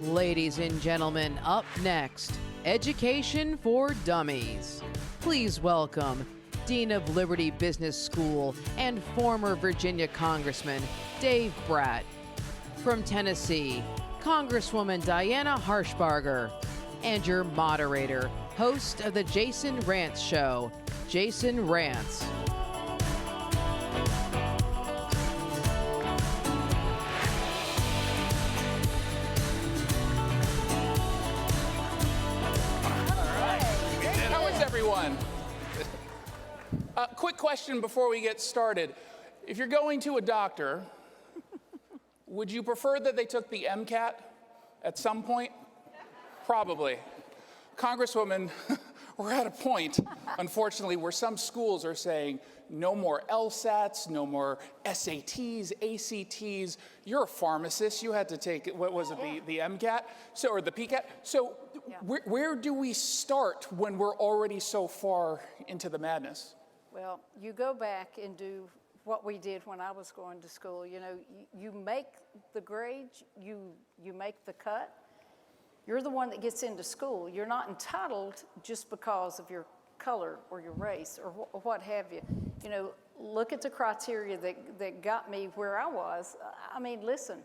Ladies and gentlemen, up next, Education for Dummies. Please welcome Dean of Liberty Business School and former Virginia Congressman Dave Brat. From Tennessee, Congresswoman Diana Harshbarger. And your moderator, host of the Jason Rantz Show, Jason Rantz. Quick question before we get started. If you're going to a doctor, would you prefer that they took the MCAT at some point? Probably. Congresswoman, we're at a point, unfortunately, where some schools are saying no more LSATs, no more SATs, ACTs. You're a pharmacist. You had to take, what was it, the MCAT? Or the PCAT? So where do we start when we're already so far into the madness? Well, you go back and do what we did when I was going to school. You know, you make the grades, you make the cut. You're the one that gets into school. You're not entitled just because of your color or your race or what have you. You know, look at the criteria that got me where I was. I mean, listen,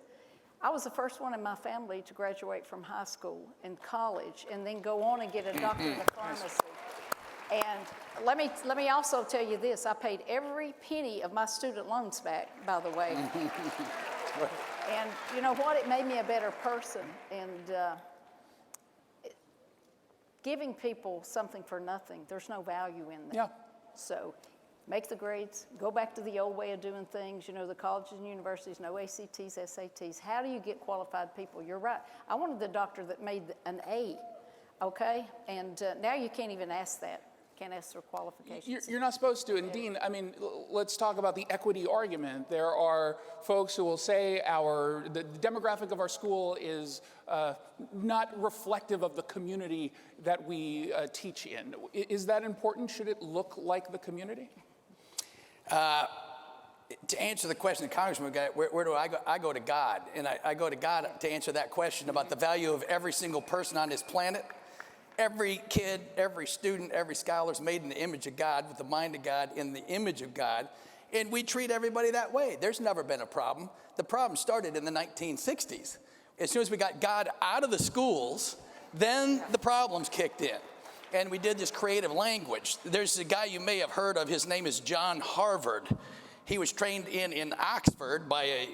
I was the first one in my family to graduate from high school and college and then go on and get a doctorate of pharmacy. And let me also tell you this, I paid every penny of my student loans back, by the way. And you know what, it made me a better person. And giving people something for nothing, there's no value in that. Yeah. So make the grades, go back to the old way of doing things. You know, the colleges and universities, no ACTs, SATs. How do you get qualified people? You're right. I wanted the doctor that made an A, okay? And now you can't even ask that. Can't ask their qualifications. You're not supposed to. And Dean, I mean, let's talk about the equity argument. There are folks who will say the demographic of our school is not reflective of the community that we teach in. Is that important? Should it look like the community? To answer the question, the Congressman, where do I go? I go to God. And I go to God to answer that question about the value of every single person on this planet. Every kid, every student, every scholar is made in the image of God, with the mind of God, in the image of God. And we treat everybody that way. There's never been a problem. The problem started in the 1960s. As soon as we got God out of the schools, then the problems kicked in. And we did this creative language. There's a guy you may have heard of. His name is John Harvard. He was trained in Oxford by a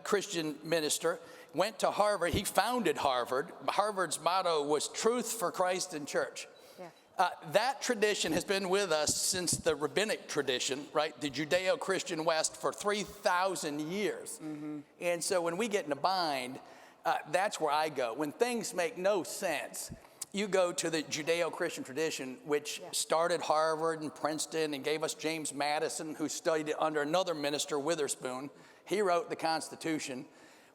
Christian minister. Went to Harvard. He founded Harvard. Harvard's motto was truth for Christ and church. Yeah. That tradition has been with us since the rabbinic tradition, right? The Judeo-Christian West for 3,000 years. Mm-hmm. And so when we get in a bind, that's where I go. When things make no sense, you go to the Judeo-Christian tradition, which started Harvard and Princeton and gave us James Madison, who studied under another minister, Witherspoon. He wrote the Constitution.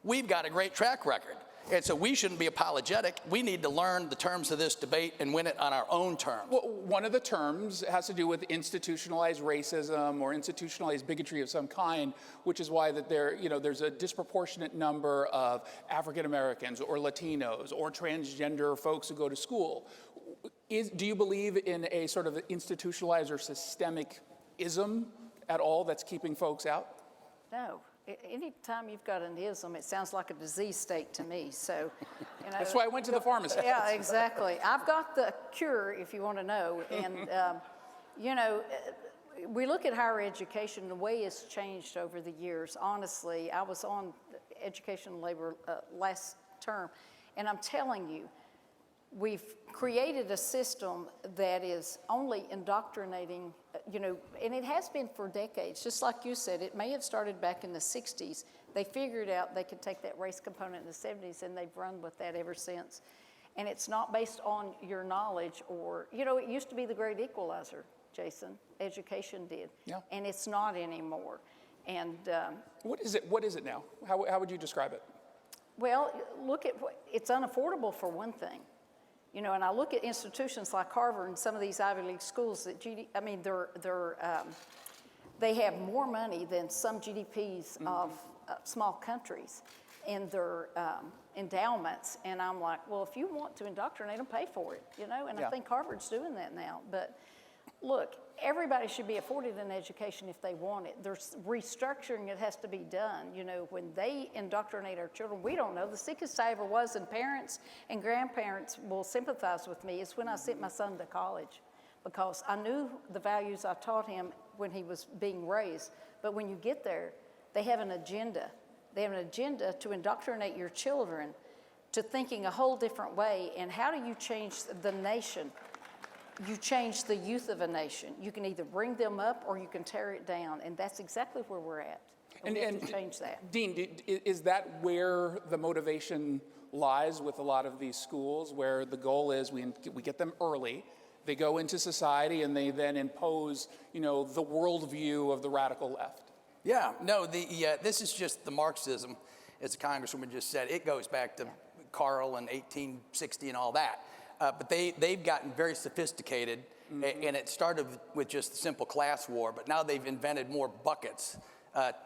We've got a great track record. And so we shouldn't be apologetic. We need to learn the terms of this debate and win it on our own terms. Well, one of the terms has to do with institutionalized racism or institutionalized bigotry of some kind, which is why that there's a disproportionate number of African Americans or Latinos or transgender folks who go to school. Do you believe in a sort of institutionalized or systemic ism at all that's keeping folks out? No. Anytime you've got an ism, it sounds like a disease state to me. So, you know, that's why I went to the pharmacist. Yeah, exactly. I've got the cure, if you want to know. And you know, we look at higher education. The way it's changed over the years. Honestly, I was on Education and Labor last term, and I'm telling you, we've created a system that is only indoctrinating, and it has been for decades. Just like you said, it may have started back in the 60s. They figured out they could take that race component in the 70s, and they've run with that ever since. And it's not based on your knowledge or, it used to be the great equalizer, Jason. Education did. Yeah. And it's not anymore. And what is it now? How would you describe it? Well, look at it's unaffordable for one thing. And I look at institutions like Harvard and some of these Ivy League schools that they have more money than some GDPs of small countries. in their endowments. And I'm like, well, if you want to indoctrinate them, pay for it, you know? And I think Harvard's doing that now. But look, everybody should be afforded an education if they want it. There's restructuring that has to be done. You know, when they indoctrinate our children, we don't know. The sickest I ever was, and parents and grandparents will sympathize with me, is when I sent my son to college, because I knew the values I taught him when he was being raised. But when you get there, they have an agenda. They have an agenda to indoctrinate your children to thinking a whole different way. And how do you change the nation? You change the youth of a nation. You can either bring them up or you can tear it down. And that's exactly where we're at. And we have to change that. Dean, is that where the motivation lies with a lot of these schools, where the goal is we get them early, they go into society, and they then impose, you know, the worldview of the radical left? Yeah, no, this is just the Marxism, as the Congresswoman just said. It goes back to Carl and 1860 and all that. But they've gotten very sophisticated, and it started with just a simple class war, but now they've invented more buckets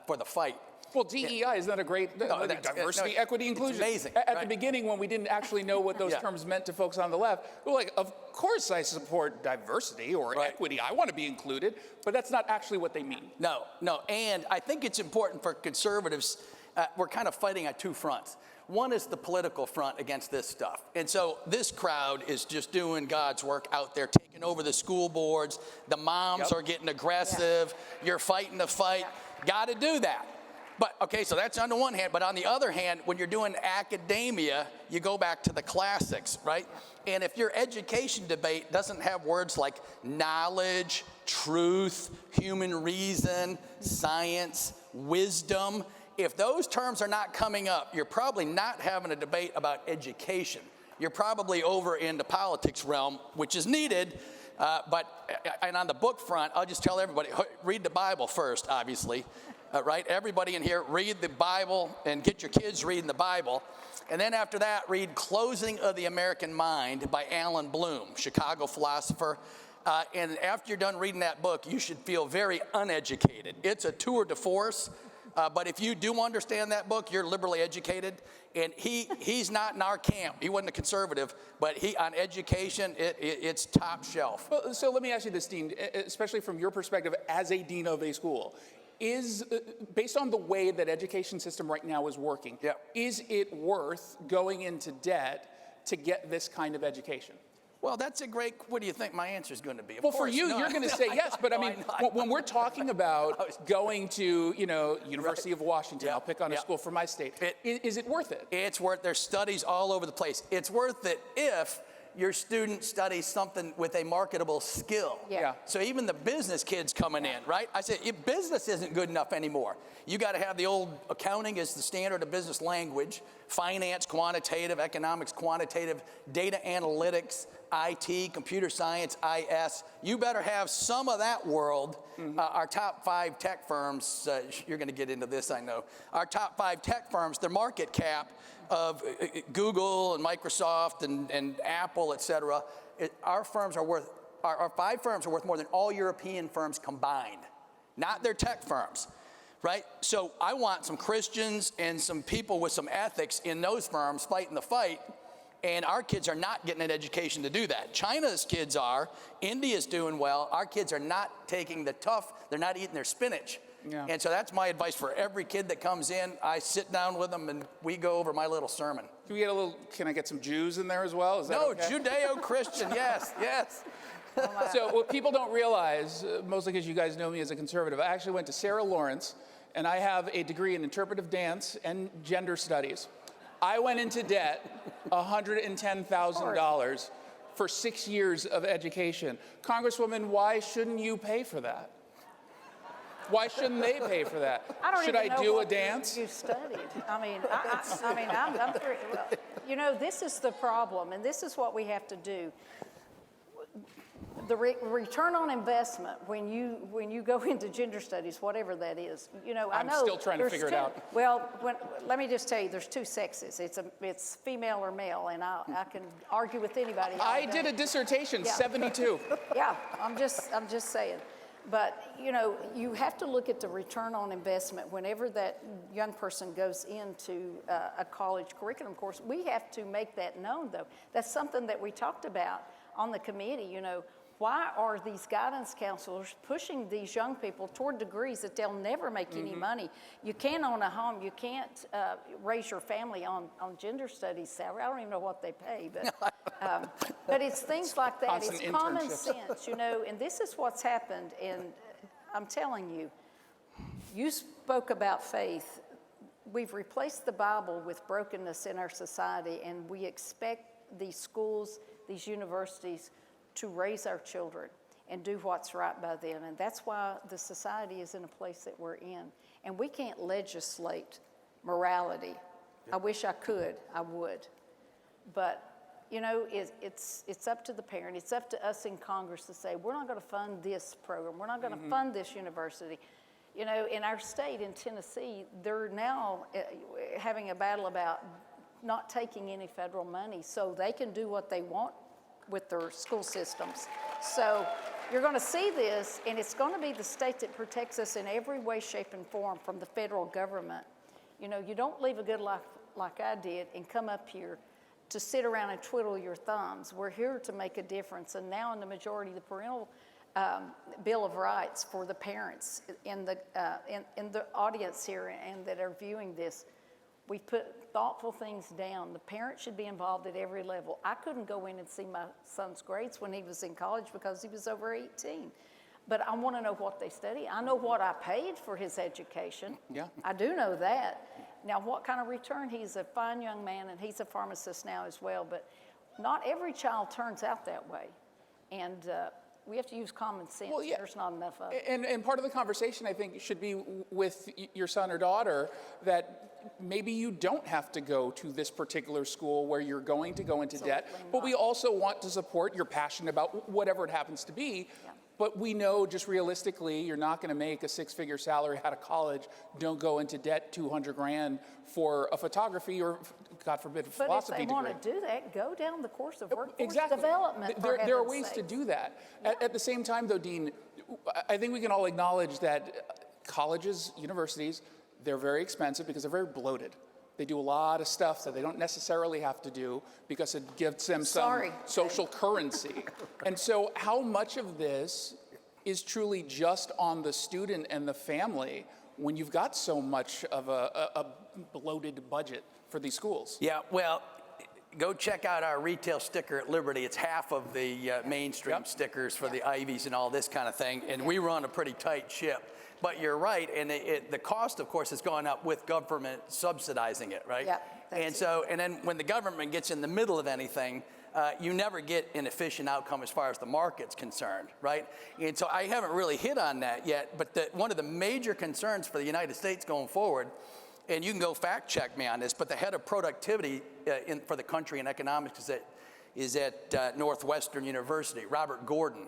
for the fight. Well, DEI, isn't that a great diversity, equity, inclusion? It's amazing. At the beginning, when we didn't actually know what those terms meant to folks on the left, we were like, of course I support diversity or equity. I want to be included, but that's not actually what they mean. No, and I think it's important for conservatives. We're kind of fighting on two fronts. One is the political front against this stuff. And so this crowd is just doing God's work out there, taking over the school boards. The moms are getting aggressive. You're fighting the fight. Got to do that. But, okay, so that's on the one hand. But on the other hand, when you're doing academia, you go back to the classics, right? And if your education debate doesn't have words like knowledge, truth, human reason, science, wisdom, if those terms are not coming up, you're probably not having a debate about education. You're probably over in the politics realm, which is needed. And on the book front, I'll just tell everybody, read the Bible first, obviously. Right? Everybody in here, read the Bible and get your kids reading the Bible. And then after that, read Closing of the American Mind by Alan Bloom, Chicago philosopher. And after you're done reading that book, you should feel very uneducated. It's a tour de force. But if you do understand that book, you're liberally educated. And he's not in our camp. He wasn't a conservative, but on education, it's top shelf. Well, so let me ask you this, Dean, especially from your perspective as a dean of a school. Is, based on the way that education system right now is working, is it worth going into debt to get this kind of education? Well, that's a great, what do you think my answer is going to be? Well, for you, you're going to say yes, but I mean, when we're talking about going to, you know, University of Washington, I'll pick on a school from my state, is it worth it? It's worth, there's studies all over the place. It's worth it if your student studies something with a marketable skill. So even the business kids coming in, right? I said, business isn't good enough anymore. You got to have the old accounting is the standard of business language, finance, quantitative, economics, quantitative, data analytics, IT, computer science, IS. You better have some of that world. Our top 5 tech firms, you're going to get into this, I know. Our top 5 tech firms, their market cap of Google and Microsoft and Apple, et cetera, our 5 firms are worth more than all European firms combined, not their tech firms, right? So I want some Christians and some people with some ethics in those firms fighting the fight, and our kids are not getting an education to do that. China's kids are, India's doing well, our kids are not taking the tough, they're not eating their spinach. And so that's my advice for every kid that comes in. I sit down with them and we go over my little sermon. Can I get some Jews in there as well? Is that okay? Judeo-Christian, yes. So what people don't realize, mostly because you guys know me as a conservative, I actually went to Sarah Lawrence, and I have a degree in interpretive dance and gender studies. I went into debt $110,000 for 6 years of education. Congresswoman, why shouldn't you pay for that? Why shouldn't they pay for that? Should I do a dance? You studied. I mean, I'm very, well, you know, this is the problem, and this is what we have to do. The return on investment when you go into gender studies, whatever that is, you know, I'm still trying to figure it out. Well, let me just tell you, there's 2 sexes. It's female or male, and I can argue with anybody. I did a dissertation, 72. Yeah, I'm just saying. But, you have to look at the return on investment whenever that young person goes into a college curriculum course. We have to make that known, though. That's something that we talked about on the committee. Why are these guidance counselors pushing these young people toward degrees that they'll never make any money? You can't own a home. You can't raise your family on gender studies salary. I don't even know what they pay, but it's things like that. Constant It's common sense, and this is what's happened. And I'm telling you, you spoke about faith. We've replaced the Bible with brokenness in our society, and we expect these schools, these universities, to raise our children and do what's right by them. And that's why the society is in a place that we're in. And we can't legislate morality. I wish I could, I would. But, it's up to the parent. It's up to us in Congress to say, we're not going to fund this program. We're not going to fund this university. In our state, in Tennessee, they're now having a battle about not taking any federal money so they can do what they want with their school systems. So you're going to see this, and it's going to be the state that protects us in every way, shape, and form from the federal government. You don't live a good life like I did and come up here to sit around and twiddle your thumbs. We're here to make a difference, and now in the majority, the parental Bill of Rights for the parents in the audience here and that are viewing this, we put thoughtful things down. The parent should be involved at every level. I couldn't go in and see my son's grades when he was in college because he was over 18. But I want to know what they study. I know what I paid for his education. Yeah. I do know that. Now, what kind of return? He's a fine young man, and he's a pharmacist now as well. But not every child turns out that way. And we have to use common sense. Well, yeah. There's not enough of it. And part of the conversation, I think, should be with your son or daughter that maybe you don't have to go to this particular school where you're going to go into debt, but we also want to support your passion about whatever it happens to be. Yeah. But we know just realistically, you're not going to make a six-figure salary out of college. Don't go into debt $200,000 for a photography or, God forbid, philosophy degree. But if they want to do that, go down the course of workforce Exactly. development. There are ways to do that. Yeah. At the same time, though, Dean, I think we can all acknowledge that colleges, universities, they're very expensive because they're very bloated. They do a lot of stuff that they don't necessarily have to do because it gives them some social currency. And so how much of this is truly just on the student and the family when you've got so much of a bloated budget for these schools? Yeah, well, go check out our retail sticker at Liberty. It's half of the mainstream stickers for the Ivies and all this kind of thing. And we run a pretty tight ship. But you're right, and the cost, of course, has gone up with government subsidizing it, right? Yeah. And then when the government gets in the middle of anything, you never get an efficient outcome as far as the market's concerned, right? And so I haven't really hit on that yet, but one of the major concerns for the United States going forward, and you can go fact check me on this, but the head of productivity for the country in economics is at Northwestern University, Robert Gordon.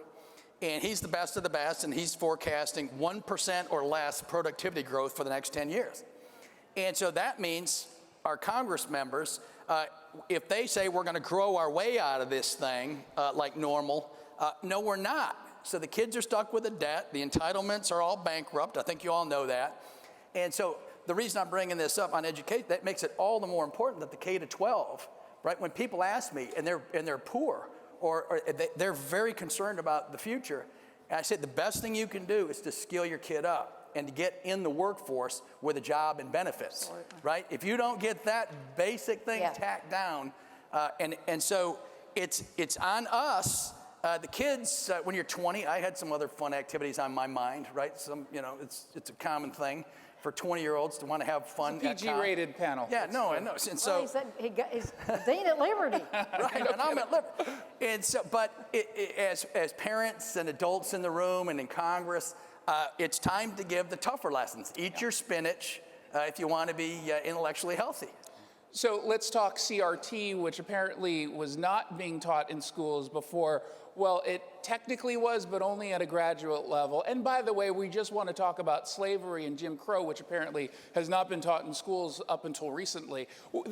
And he's the best of the best, and he's forecasting 1% or less productivity growth for the next 10 years. And so that means our Congress members, if they say we're going to grow our way out of this thing like normal, no, we're not. So the kids are stuck with the debt. The entitlements are all bankrupt. I think you all know that. And so the reason I'm bringing this up on education, that makes it all the more important that the K-12, right? When people ask me, and they're poor, or they're very concerned about the future. And I said, the best thing you can do is to skill your kid up and to get in the workforce with a job and benefits, Absolutely. right? If you don't get that basic thing tacked down, and so it's on us. The kids, when you're 20, I had some other fun activities on my mind, right? It's a common thing for 20-year-olds to want to have fun. It's a PG-rated panel. Yeah, no, I know. And so he's Dean at Liberty. Right, and I'm at Liberty. And so, but as parents and adults in the room and in Congress, it's time to give the tougher lessons. Eat your spinach if you want to be intellectually healthy. So let's talk CRT, which apparently was not being taught in schools before. Well, it technically was, but only at a graduate level. And by the way, we just want to talk about slavery and Jim Crow, which apparently has not been taught in schools up until recently.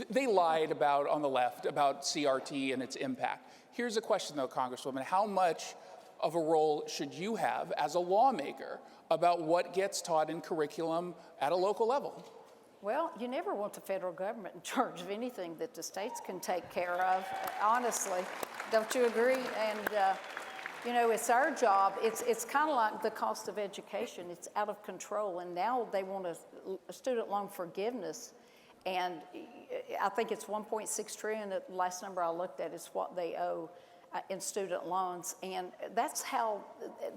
They lied on the left, about CRT and its impact. Here's a question, though, Congresswoman. How much of a role should you have as a lawmaker about what gets taught in curriculum at a local level? Well, you never want the federal government in charge of anything that the states can take care of, honestly. Don't you agree? And, you know, it's our job. It's kind of like the cost of education. It's out of control. And now they want a student loan forgiveness. And I think it's 1.6 trillion. The last number I looked at is what they owe in student loans. And that's how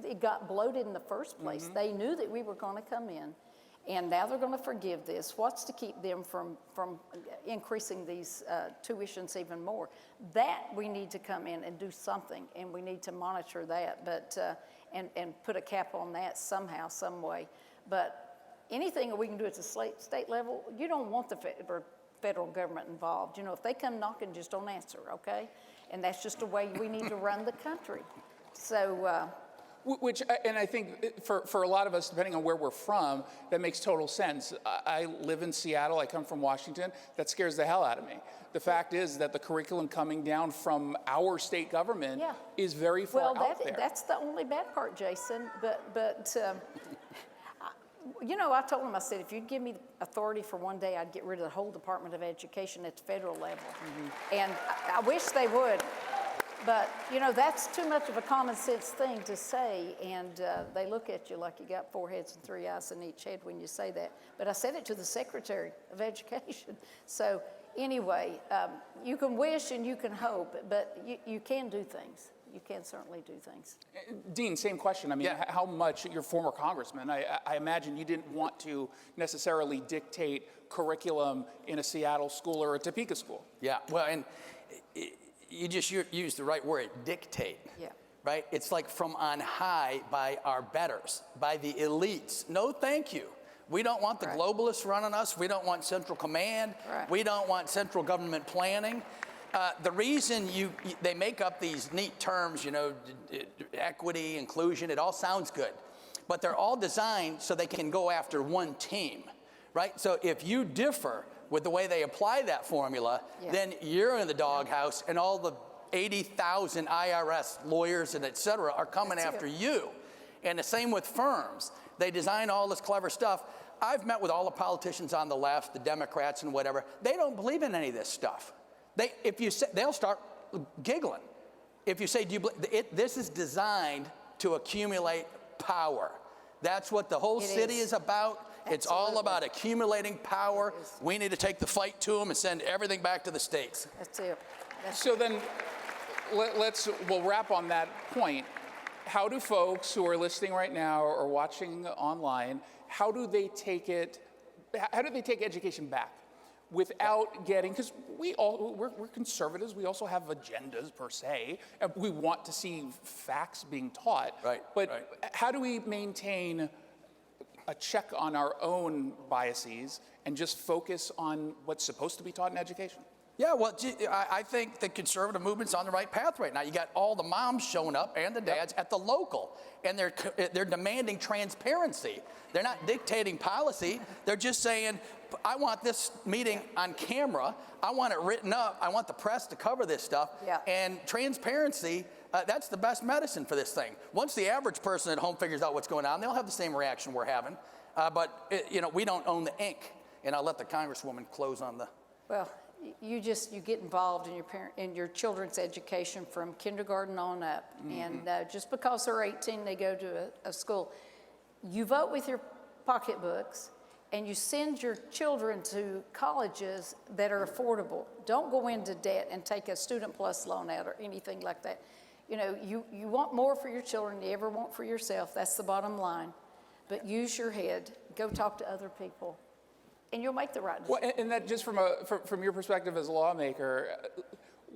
it got bloated in the first place. Mm-hmm. They knew that we were going to come in. And now they're going to forgive this. What's to keep them from increasing these tuitions even more? That we need to come in and do something, and we need to monitor that, but and put a cap on that somehow, some way. But anything that we can do at the state level, you don't want the federal government involved. You know, if they come knocking, just don't answer, okay? And that's just the way we need to run the country. So. Which, and I think for a lot of us, depending on where we're from, that makes total sense. I live in Seattle, I come from Washington, that scares the hell out of me. The fact is that the curriculum coming down from our state government is very far out there. That's the only bad part, Jason, but you know, I told him, I said, if you'd give me authority for one day, I'd get rid of the whole Department of Education at the federal level. Mm-hmm. And I wish they would. But, you know, that's too much of a common sense thing to say, and they look at you like you got 4 heads and 3 eyes in each head when you say that. But I said it to the Secretary of Education. So anyway, you can wish and you can hope, but you can do things. You can certainly do things. Dean, same question. I mean, how much, you're former congressman, I imagine you didn't want to necessarily dictate curriculum in a Seattle school or a Topeka school. Yeah, well, and you just used the right word, dictate. Yeah. Right? It's like from on high by our betters, by the elites. No, thank you. We don't want the globalists running us. We don't want central command. Right. We don't want central government planning. The reason they make up these neat terms, you know, equity, inclusion, it all sounds good. But they're all designed so they can go after one team, right? So if you differ with the way they apply that formula, then you're in the doghouse, and all the 80,000 IRS lawyers and et cetera are coming after you. And the same with firms. They design all this clever stuff. I've met with all the politicians on the left, the Democrats and whatever. They don't believe in any of this stuff. If you say, they'll start giggling. If you say, do you believe, this is designed to accumulate power. That's what the whole city is about. It's all about accumulating power. We need to take the fight to them and send everything back to the states. That's it. So then we'll wrap on that point. How do folks who are listening right now or watching online, how do they take education back without getting, because we're conservatives, we also have agendas per se, and we want to see facts being taught. Right. But how do we maintain a check on our own biases and just focus on what's supposed to be taught in education? Yeah, well, I think the conservative movement's on the right path right now. You got all the moms showing up and the dads at the local, and they're demanding transparency. They're not dictating policy. They're just saying, I want this meeting on camera. I want it written up. I want the press to cover this stuff. Yeah. And transparency, that's the best medicine for this thing. Once the average person at home figures out what's going on, they'll have the same reaction we're having. But we don't own the ink. And I'll let the Congresswoman close on the... Well, you get involved in your children's education from kindergarten on up. Mm-hmm. And just because they're 18, they go to a school. You vote with your pocketbooks, and you send your children to colleges that are affordable. Don't go into debt and take a Student Plus loan out or anything like that. You know, you want more for your children than you ever want for yourself. That's the bottom line. But use your head. Go talk to other people. And you'll make the right decision. Well, and that just from your perspective as a lawmaker,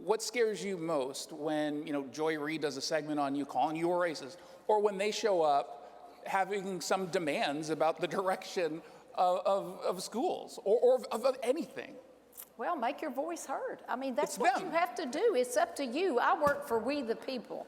what scares you most when Joy Reid does a segment on you calling you a racist, or when they show up having some demands about the direction of schools or of anything? Well, make your voice heard. I mean, that's what you have to do. It's up to you. I work for we the people,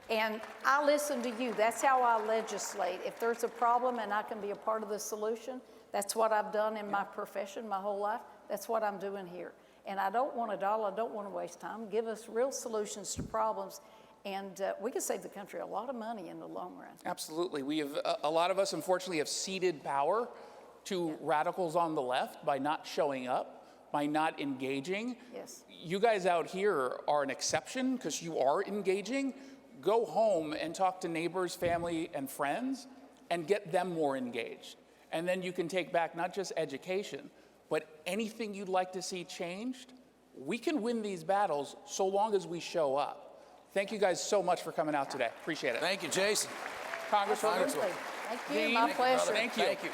and I listen to you. That's how I legislate. If there's a problem and I can be a part of the solution, that's what I've done in my profession my whole life. That's what I'm doing here. And I don't want a dollar. I don't want to waste time. Give us real solutions to problems. And we could save the country a lot of money in the long run. Absolutely. We have, a lot of us, unfortunately, have ceded power to radicals on the left by not showing up, by not engaging. Yes. You guys out here are an exception because you are engaging. Go home and talk to neighbors, family, and friends and get them more engaged. And then you can take back not just education, but anything you'd like to see changed. We can win these battles so long as we show up. Thank you guys so much for coming out today. Appreciate it. Thank you, Jason. Congresswoman. Absolutely. Thank you. My pleasure. Thank you. Thank you.